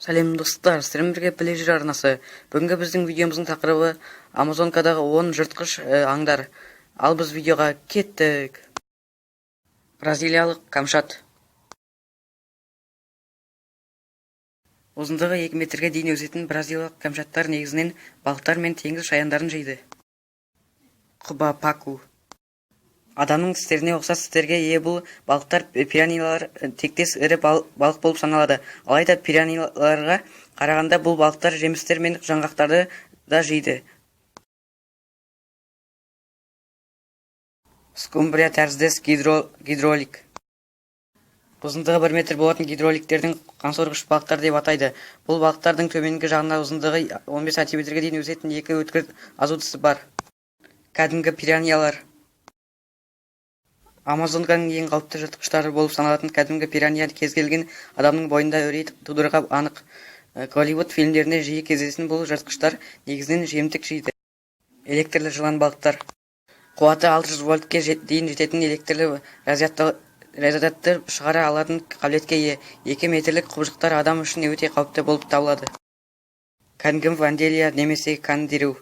Сәлем достар, сіздермен бірге плежір арнасы. Бүгінгі біздің видеомыздың тақырыбы Амазонкадағы 10 жыртқыш аңдар. Ал біз видеоға кеттік. Бразилиялық камшат. Ұзындығы 2 метрге дейін өсетін бразилиялық камшаттар негізінен балықтар мен теңіз шаяндарын жейді. Құба-паку. Адамның тістеріне ұқсас тістерге ие бұл балықтар пираньялар тектес ірі балық болып саналады. Алайда пираньяларға қарағанда бұл балықтар жемістер мен жаңғақтарды да жейді. Скумбрия тәріздес гидролик. Ұзындығы 1 метр болатын гидроликтердің қансорғыш балықтар деп атайды. Бұл балықтардың төменгі жағында ұзындығы 15 сантиметрге дейін өсетін екі өткір азу тісі бар. Кәдімгі пираньялар. Амазонканың ең қауіпті жыртқыштары болып саналатын кәдімгі пиранья кез келген адамның бойында үрей тудыруға анық. Голливуд фильмдерінде жиі кездесетін бұл жыртқыштар негізінен жемтік жейді. Электрлі жылан балықтар. Қуаты 600 вольтке дейін жететін электрлі разрядты шығара алатын қабілетке ие. 2 метрлік құбыжықтар адам үшін өте қауіпті болып табылады. Кәдімгі ванделия немесе кандиру.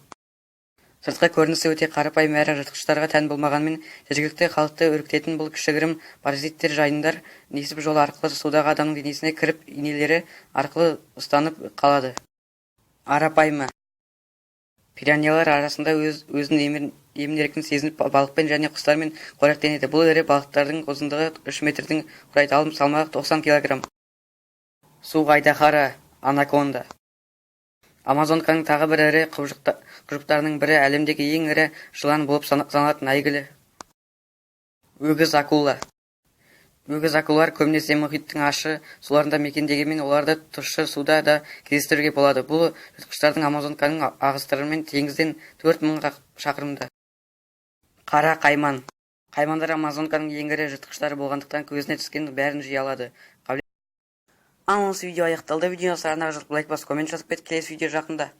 Сыртқы көрінісі өте қарапайым әрі жыртқыштарға тән болмағанымен, жергілікті халықты үркітетін бұл кішігірім паразиттер жайындар несіп жолы арқылы судағы адамның денесіне кіріп, инелері арқылы ұстанып қалады. Арапайма. Пираньялар арасында өзінің емін-еркін сезініп балықпен және құстармен қоректенеді. Бұл ірі балықтардың ұзындығы 3 метрдің құрайды, ал салмағы 90 кг. Су айдаһары анаконда. Амазонканың тағы бір ірі құбыжықтарының бірі әлемдегі ең ірі жылан болып саналатын әйгілі өгіз акула. Өгіз акулалар көбінесе мұхиттың ащы суларында мекендегенмен оларды тұщы суда да кездестіруге болады. Бұл жыртқыштардың Амазонканың ағыстарымен теңізден 4000 шақырымда. Қара қайман. Қаймандар Амазонканың ең ірі жыртқыштары болғандықтан көзіне түскен бәрін жей алады. Ал осы видео аяқталды. Видеоны сараңызға лайк басып, коммент жазып кетіп, келесі видео жақында.